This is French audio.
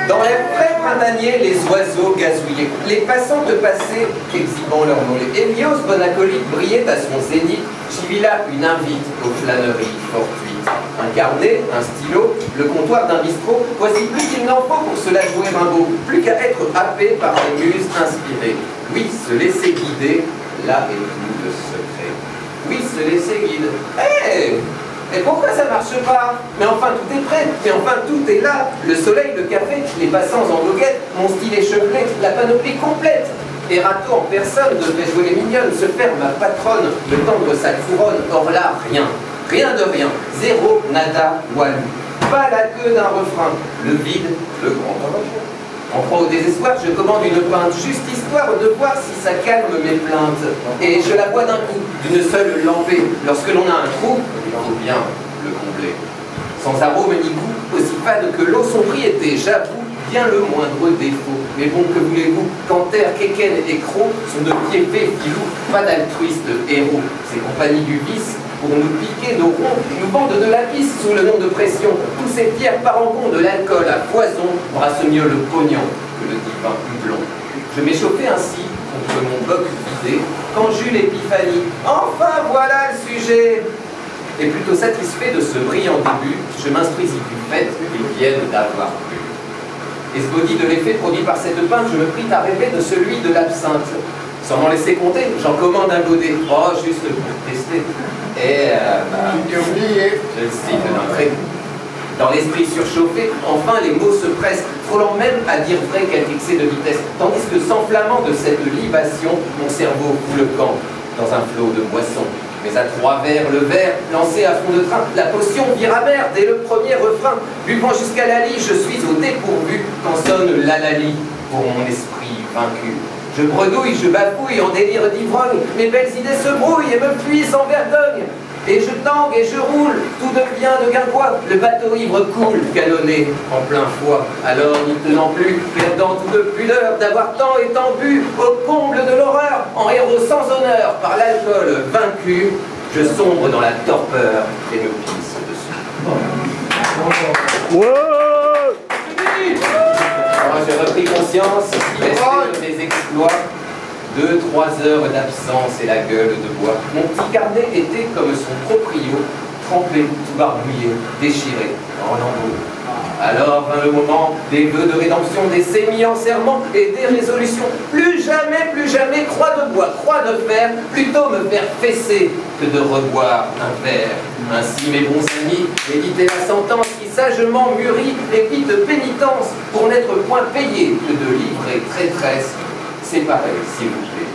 Dans les frais printaniers, les oiseaux gazouillaient, les passants de passaient, exhibant leur mollets. Hélios, bon acolyte, brillait à son zénith. J'y vis là une invite aux flâneries fortuites. Un carnet, un stylo, le comptoir d'un bistrot, voici plus qu'il n'en faut pour cela jouer un beau, plus qu'à être happé par des muses inspirées. Oui, se laisser guider, là est tout le secret. Oui, se laisser guider. Hé Et pourquoi ça marche pas? Mais enfin tout est prêt, mais enfin tout est là. Le soleil, le café, les passants en goguette, mon style échevelé, la panoplie complète. Et Rato en personne devrait jouer les mignonnes, se faire ma patronne, me tendre sa couronne. Or là, rien, rien de rien, zéro, nada, walou. Pas la queue d'un refrain, le vide, le grand refrain. En proie au désespoir, je commande une pinte, juste histoire de voir si ça calme mes plaintes. Et je la bois d'un coup, d'une seule lampée. Lorsque l'on a un trou, il faut bien le combler. Sans arôme ni goût, aussi fade que l'eau, son prix était, j'avoue, bien le moindre défaut. Mais bon, que voulez-vous, Canter, Quéquen et Croc sont de pieds faits filous, pas d'altruistes héros. Ces compagnies du vice, pour nous piquer nos ronds, nous vendent de la pisse sous le nom de pression. Tous ces fiers parangons de l'alcool à poison brassent mieux le pognon que le divin hublon. Je m'échauffais ainsi contre mon boc vidé quand j'eus l'épiphanie. Enfin voilà le sujet. Et plutôt satisfait de ce brillant début, je m'instruisis du fait qu'ils viennent d'avoir bu. Esbaudi de l'effet produit par cette pinte, je me pris à rêver de celui de l'absinthe. Sans m'en laisser compter, j'en commande un godet. Oh, juste pour tester. Et tu t'es oublié. Je le cite d'entrée. Dans l'esprit surchauffé, enfin les mots se pressent, frôlant même à dire vrai quelque excès de vitesse. Tandis que s'enflammant de cette libation, mon cerveau fout le camp dans un flot de boissons. Mais à 3 verres, le verre lancé à fond de train, la potion vire amère dès le premier refrain. Buvant jusqu'à la lie, je suis au dépourvu quand sonne l'alali pour mon esprit vaincu. Je bredouille, je bafouille en délire d'ivrogne, mes belles idées se brouillent et me puisent en vergogne. Et je tangue et je roule, tout devient de guingois, le bateau ivre coule, canonné en plein foie. Alors n'y tenant plus, perdant toute pudeur d'avoir tant et tant bu, au comble de l'horreur, en héros sans honneur, par l'alcool vaincu, je sombre dans la torpeur et me pisse dessus. Alors j'ai repris conscience, de mes exploits. 2-3 heures d'absence et la gueule de bois. Mon petit carnet était comme son proprio, trempé, tout barbouillé, déchiré, en lambeaux. Alors vint le moment des vœux de rédemption, des sémis en serment et des résolutions. Plus jamais, croix de bois, croix de fer, plutôt me faire fesser que de reboire un verre. Ainsi, mes bons amis, méditez la sentence qui sagement mûrit et vite pénitence pour n'être point payé que de livrer traîtresse. C'est pareil, s'il vous plaît.